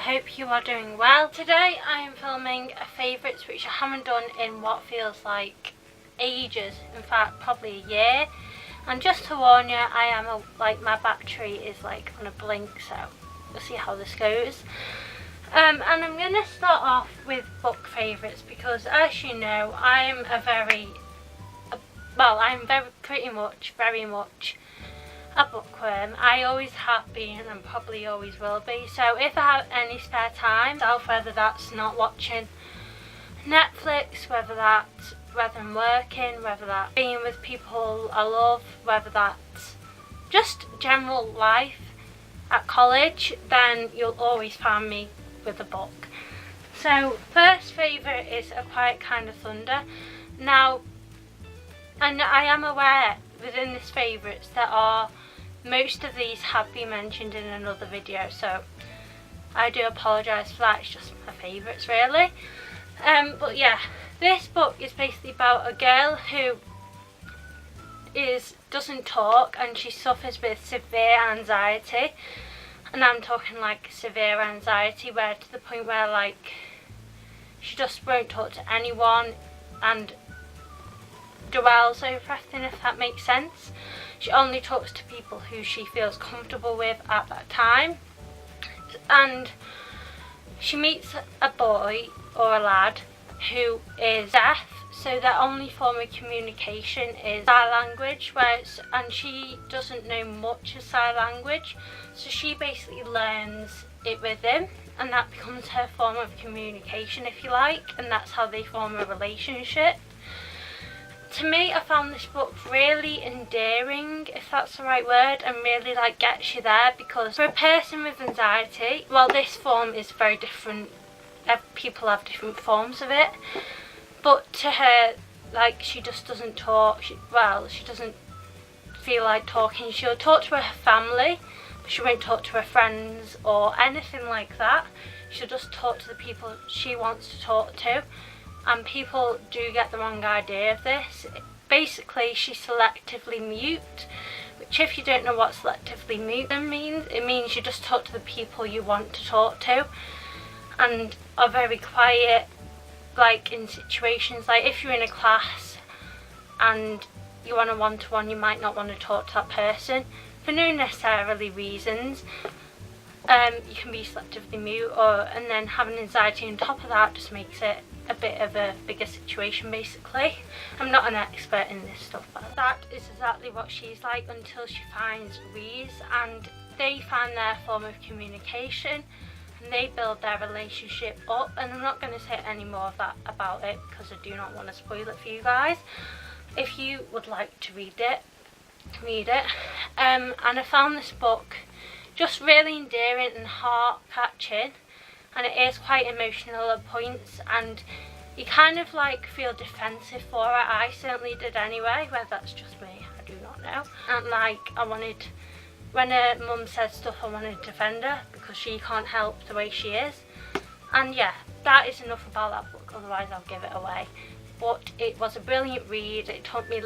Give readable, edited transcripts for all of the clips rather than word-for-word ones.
hope you are doing well. Today I am filming a favourites which I haven't done in what feels like ages, in fact probably a year. And just to warn you, I am my battery is like on a blink, so we'll see how this goes. And I'm going to start off with book favourites because, as you know, I'm pretty much a bookworm. I always have been and probably always will be. So if I have any spare time, whether that's not watching Netflix, whether I'm working, whether that's being with people I love, whether that's just general life at college, then you'll always find me with a book. So first favourite is A Quiet Kind of Thunder. Now, and I am aware within this favourites most of these have been mentioned in another video, so I do apologise for that. It's just my favourites really. But yeah, this book is basically about a girl who doesn't talk and she suffers with severe anxiety. And I'm talking like severe anxiety, where to the point where like she just won't talk to anyone and dwells over everything, if that makes sense. She only talks to people who she feels comfortable with at that time. And she meets a boy or a lad who is deaf, so their only form of communication is sign language, and she doesn't know much of sign language, so she basically learns it with him, and that becomes her form of communication, if you like, and that's how they form a relationship. To me, I found this book really endearing, if that's the right word, and really like gets you there, because for a person with anxiety, well, this form is very different. People have different forms of it, but to her, like, she just doesn't talk. She doesn't feel like talking. She'll talk to her family, but she won't talk to her friends or anything like that. She'll just talk to the people she wants to talk to. And people do get the wrong idea of this. Basically, she's selectively mute, which, if you don't know what selectively mute means, it means you just talk to the people you want to talk to and are very quiet, like in situations like if you're in a class and you want a one-to-one, you might not want to talk to that person for no necessarily reasons. You can be selectively mute, and then having anxiety on top of that just makes it a bit of a bigger situation basically. I'm not an expert in this stuff, but that is exactly what she's like until she finds Reese, and they find their form of communication and they build their relationship up. And I'm not going to say any more of that about it because I do not want to spoil it for you guys. If you would like to read it. And I found this book just really endearing and heart-catching, and it is quite emotional at points, and you kind of like feel defensive for it. I certainly did anyway, whether that's just me, I do not know. And like, when her mum said stuff, I wanted to defend her because she can't help the way she is. And yeah, that is enough about that book, otherwise I'll give it away. But it was a brilliant read. It took me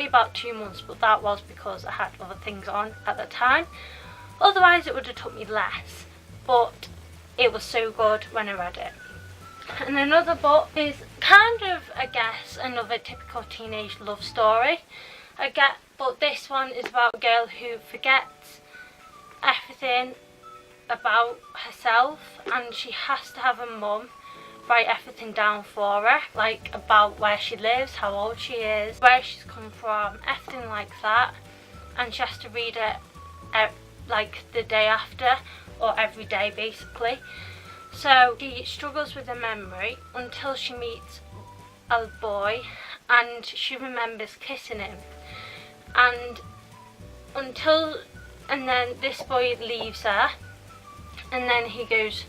about 2 months, but that was because I had other things on at the time. Otherwise it would have took me less, but it was so good when I read it. And another book is kind of, I guess, another typical teenage love story. But this one is about a girl who forgets everything about herself, and she has to have a mum write everything down for her, like about where she lives, how old she is, where she's come from, everything like that. And she has to read it like the day after, or every day basically. So she struggles with her memory until she meets a boy and she remembers kissing him, and then this boy leaves her, and then he goes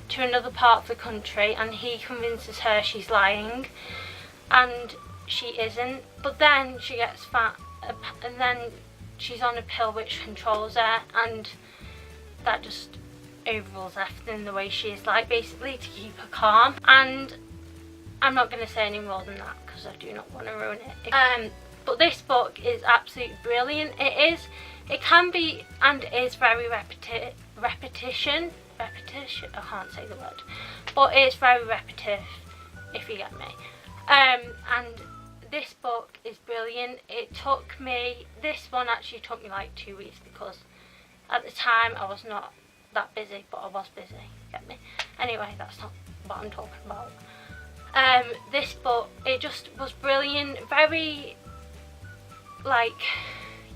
to another part of the country and he convinces her she's lying, and she isn't. But then she gets fat, and then she's on a pill which controls her, and that just overrules everything the way she is, like, basically to keep her calm. And I'm not going to say any more than that because I do not want to ruin it. But this book is absolutely brilliant. It can be and is very repetition repetition, I can't say the word, but it's very repetitive, if you get me. And this book is brilliant. This one actually took me like 2 weeks because at the time I was not that busy, but I was busy, get me? Anyway, that's not what I'm talking about. This book, it just was brilliant, very, like,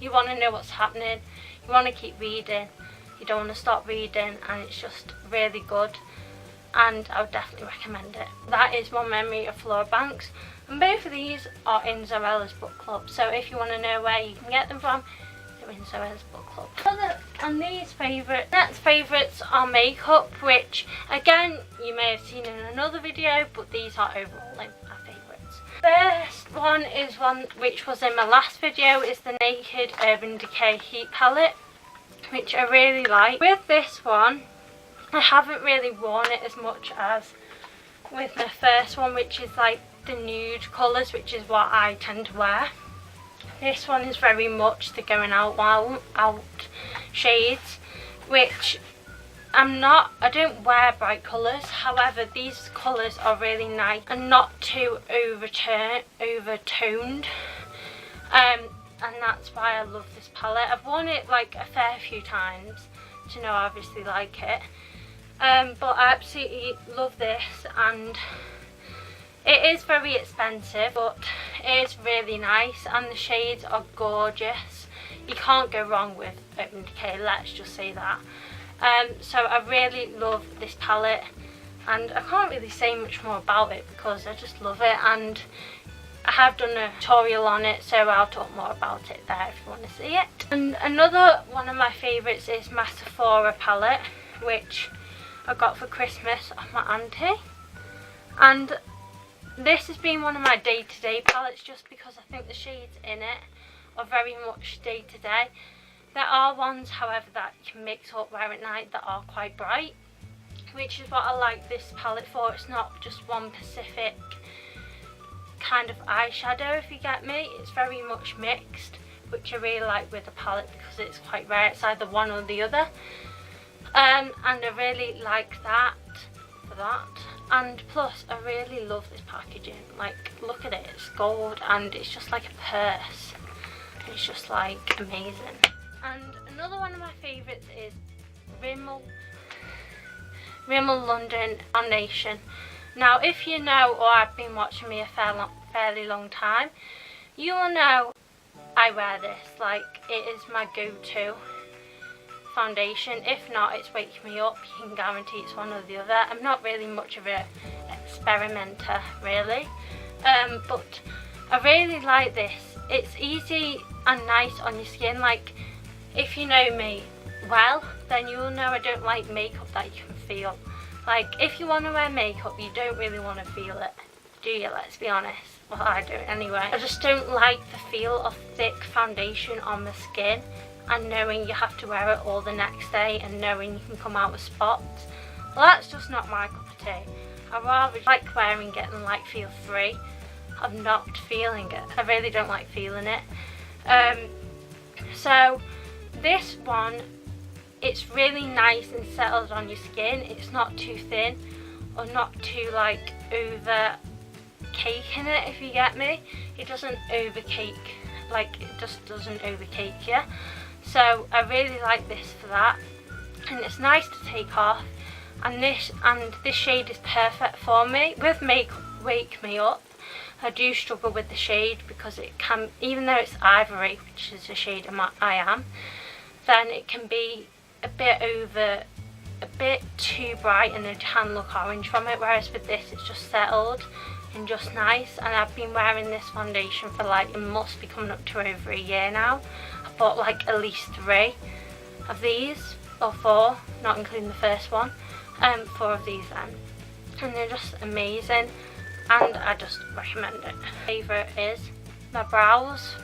you want to know what's happening, you want to keep reading, you don't want to stop reading, and it's just really good, and I would definitely recommend it. That is One Memory of Flora Banks, and both of these are in Zoella's book club, so if you want to know where you can get them from, they're in Zoella's book club. And these next favourites are makeup, which again you may have seen in another video, but these are overall my favourites. First one is one which was in my last video, is the Naked Urban Decay Heat Palette, which I really like. With this one, I haven't really worn it as much as with my first one, which is like the nude colours, which is what I tend to wear. This one is very much the going out shades, which I don't wear bright colours, however these colours are really nice and not too overtoned, and that's why I love this palette. I've worn it like a fair few times to know I obviously like it, but I absolutely love this, and it is very expensive, but it is really nice, and the shades are gorgeous. You can't go wrong with Urban Decay, let's just say that. So I really love this palette, and I can't really say much more about it because I just love it, and I have done a tutorial on it, so I'll talk more about it there if you want to see it. And another one of my favourites is my Sephora palette, which I got for Christmas off my auntie, and this has been one of my day-to-day palettes just because I think the shades in it are very much day-to-day. There are ones, however, that you can mix up wear at night that are quite bright, which is what I like this palette for. It's not just one specific kind of eyeshadow, if you get me. It's very much mixed, which I really like with the palette because it's quite rare. It's either one or the other. And I really like that for that. And plus I really love this packaging, like look at it, it's gold and it's just like a purse, it's just like amazing. And another one of my favourites is Rimmel London Foundation. Now if you know or have been watching me a fairly long time, you will know I wear this, like it is my go-to foundation. If not, it's Wake Me Up. You can guarantee it's one or the other. I'm not really much of an experimenter really, but I really like this. It's easy and nice on your skin. Like if you know me well, then you'll know I don't like makeup that you can feel. Like if you want to wear makeup, you don't really want to feel it, do you? Let's be honest. Well, I don't anyway. I just don't like the feel of thick foundation on the skin, and knowing you have to wear it all the next day, and knowing you can come out with spots. Well, that's just not my cup of tea. I rather like wearing it and like feel free of not feeling it. I really don't like feeling it. So this one, it's really nice and settled on your skin. It's not too thin or not too like over caking it, if you get me. It doesn't over cake, like it just doesn't over cake you. So I really like this for that, and it's nice to take off, and this shade is perfect for me. With Wake Me Up, I do struggle with the shade because it can, even though it's ivory, which is the shade I am, then it can be a bit too bright and it can look orange from it, whereas with this it's just settled and just nice. And I've been wearing this foundation for like, it must be coming up to over a year now. I bought like at least 3 of these, or 4, not including the first one, 4 of these then, and they're just amazing and I just recommend it. My favourite is my brows.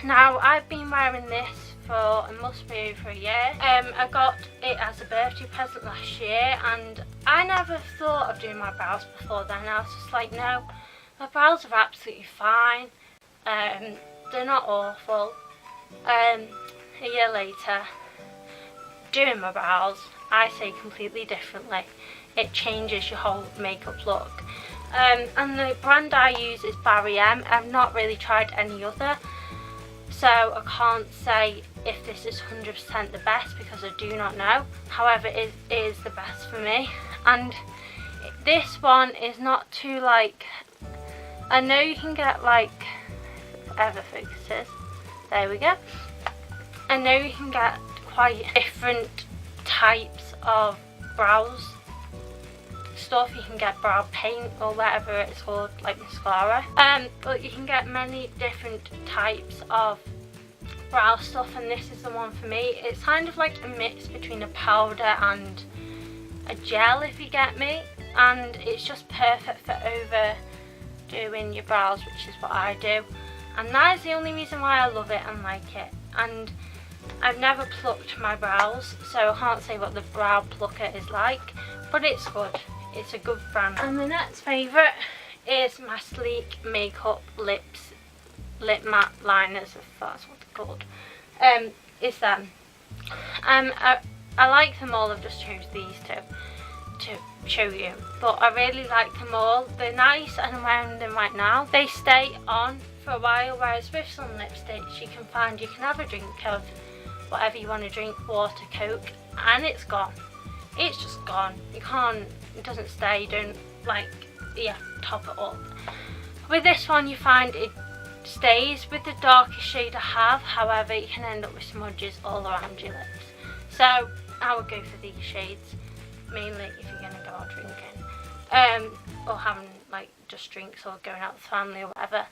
Now I've been wearing this for, it must be over a year. I got it as a birthday present last year, and I never thought of doing my brows before then. I was just like, no, my brows are absolutely fine, they're not awful. A year later, doing my brows, I say completely differently. It changes your whole makeup look. And the brand I use is Barry M. I've not really tried any other, so I can't say if this is 100% the best because I do not know. However, it is the best for me. And this one is not too like, I know you can get like, ever focuses, there we go. I know you can get quite different types of brows stuff. You can get brow paint or whatever it's called, like mascara, but you can get many different types of brow stuff, and this is the one for me. It's kind of like a mix between a powder and a gel, if you get me, and it's just perfect for overdoing your brows, which is what I do, and that is the only reason why I love it and like it. And I've never plucked my brows, so I can't say what the brow plucker is like, but it's good. It's a good brand. And the next favourite is my Sleek Makeup lip matte liners, if that's what they're called. Is them. I like them all. I've just chose these two to show you, but I really like them all. They're nice and I'm wearing them right now. They stay on for a while, whereas with some lipsticks you can have a drink of whatever you want to drink, water, Coke, and it's gone. It's just gone. You can't, it doesn't stay, you don't like, yeah, top it up. With this one you find it stays with the darkest shade I have, however you can end up with smudges all around your lips. So I would go for these shades, mainly if you're going to go out drinking, or having like just drinks or going out with family or whatever.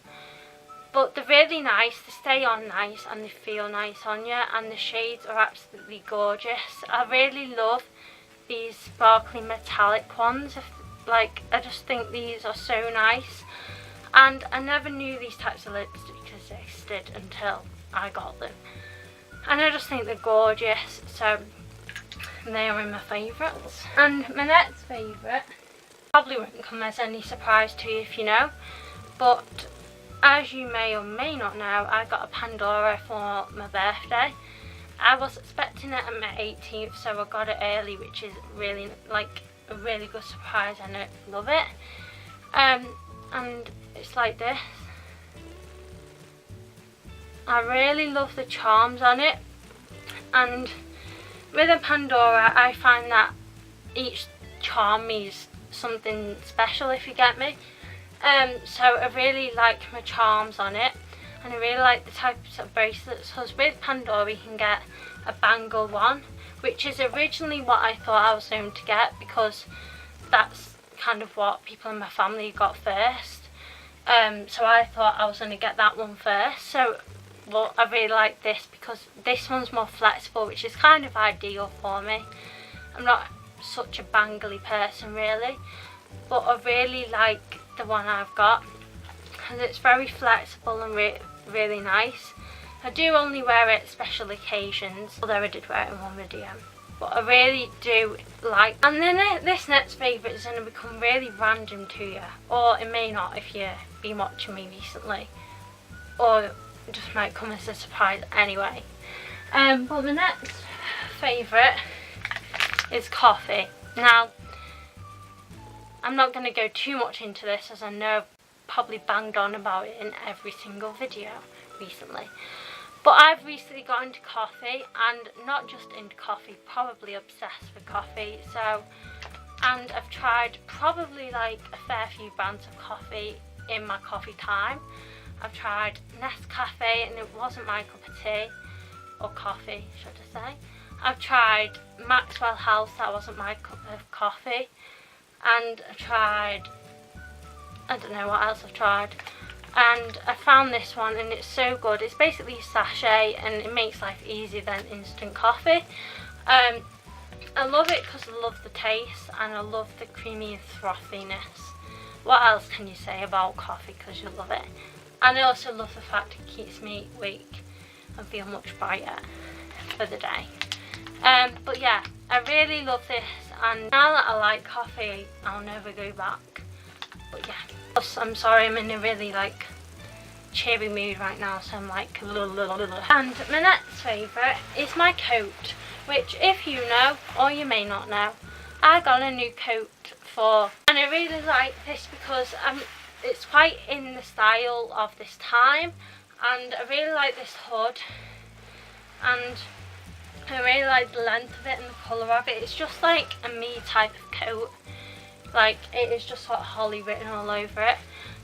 But they're really nice, they stay on nice and they feel nice on you, and the shades are absolutely gorgeous. I really love these sparkly metallic ones. I just think these are so nice, and I never knew these types of lipsticks existed until I got them, and I just think they're gorgeous, so they are my favourites. And my next favourite probably won't come as any surprise to you if you know, but as you may or may not know, I got a Pandora for my birthday. I was expecting it on my 18th, so I got it early, which is really like a really good surprise. I love it. And it's like this. I really love the charms on it, and with a Pandora I find that each charm means something special, if you get me. So I really like my charms on it, and I really like the types of bracelets, because with Pandora you can get a bangle one, which is originally what I thought I was going to get, because that's kind of what people in my family got first. So I thought I was going to get that one first. So well, I really like this because this one's more flexible, which is kind of ideal for me. I'm not such a bangly person really, but I really like the one I've got, and it's very flexible and really nice. I do only wear it special occasions, although I did wear it in one video, but I really do like. And then this next favourite is going to become really random to you, or it may not if you've been watching me recently, or it just might come as a surprise anyway. But the next favourite is coffee. Now I'm not going to go too much into this, as I know I've probably banged on about it in every single video recently. But I've recently got into coffee, and not just into coffee, probably obsessed with coffee. And I've tried probably like a fair few brands of coffee in my coffee time. I've tried Nescafe, and it wasn't my cup of tea, or coffee should I say. I've tried Maxwell House, that wasn't my cup of coffee. And I tried, I don't know what else I've tried, and I found this one and it's so good. It's basically a sachet and it makes life easier than instant coffee. I love it because I love the taste and I love the creamy frothiness. What else can you say about coffee because you love it? And I also love the fact it keeps me awake and feel much brighter for the day. But yeah, I really love this, and now that I like coffee I'll never go back. But yeah, plus I'm sorry, I'm in a really like cheery mood right now, so I'm like and my next favourite is my coat, which if you know or you may not know, I got a new coat for, and I really like this because it's quite in the style of this time, and I really like this hood, and I really like the length of it and the colour of it. It's just like a me type of coat, like it is just got holly written all over it,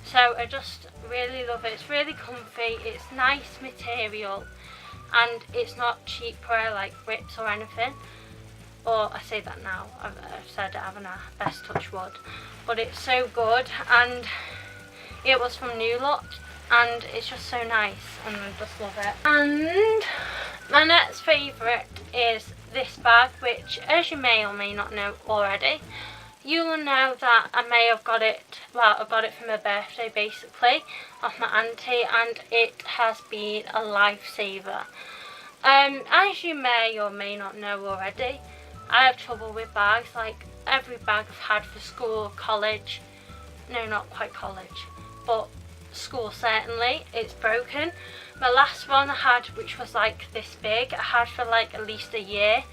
so I just really love it. It's really comfy, it's nice material, and it's not cheap where like rips or anything. Or I say that now, I've said it, haven't I? Best touch wood. But it's so good, and it was from New Look, and it's just so nice, and I just love it. And my next favourite is this bag, which, as you may or may not know already, you will know that I may have got it, well, I got it for my birthday basically, off my auntie, and it has been a lifesaver. As you may or may not know already, I have trouble with bags. Like every bag I've had for school, college, no, not quite college, but school certainly, it's broken. My last one I had, which was like this big, I had for like at least a year,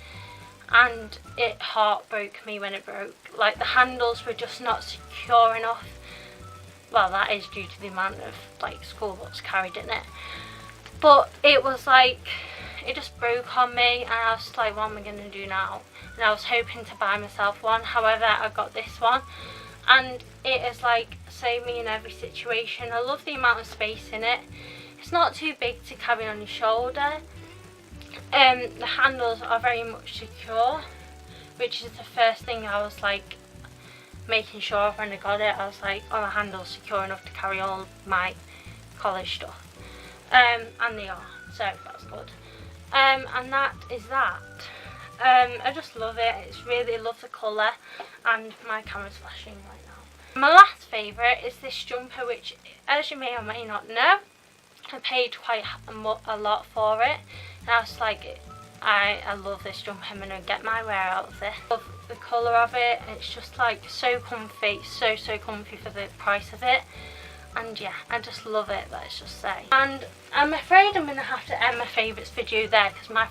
and it heartbroke me when it broke. Like the handles were just not secure enough. Well, that is due to the amount of like school books carried in it, but it was like, it just broke on me, and I was like, what am I going to do now? And I was hoping to buy myself one. However, I got this one, and it is like saved me in every situation. I love the amount of space in it. It's not too big to carry on your shoulder. The handles are very much secure, which is the first thing I was like making sure of when I got it. I was like, oh, the handle's secure enough to carry all my college stuff, and they are, so that's good. And that is that. I just love it. It's really, love the colour, and my camera's flashing right now. My last favourite is this jumper, which, as you may or may not know, I paid quite a lot for it, and I was like, I love this jumper, I'm going to get my wear out of this. I love the colour of it, and it's just like so comfy, so comfy for the price of it. And yeah, I just love it, let's just say. And I'm afraid I'm going to have to end my favourites video there, because my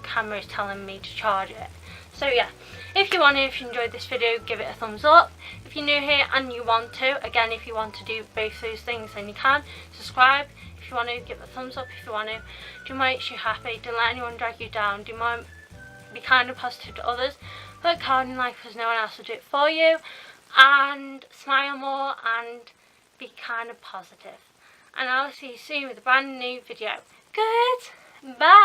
camera is telling me to charge it. So yeah, if you enjoyed this video, give it a thumbs up. If you're new here and you want to, again, if you want to do both those things, then you can. Subscribe if you want to, give it a thumbs up if you want to. Do what makes you happy, don't let anyone drag you down, do more, be kind and positive to others, work hard in life because no one else will do it for you, and smile more, and be kind and positive. And I'll see you soon with a brand new video. Good, bye.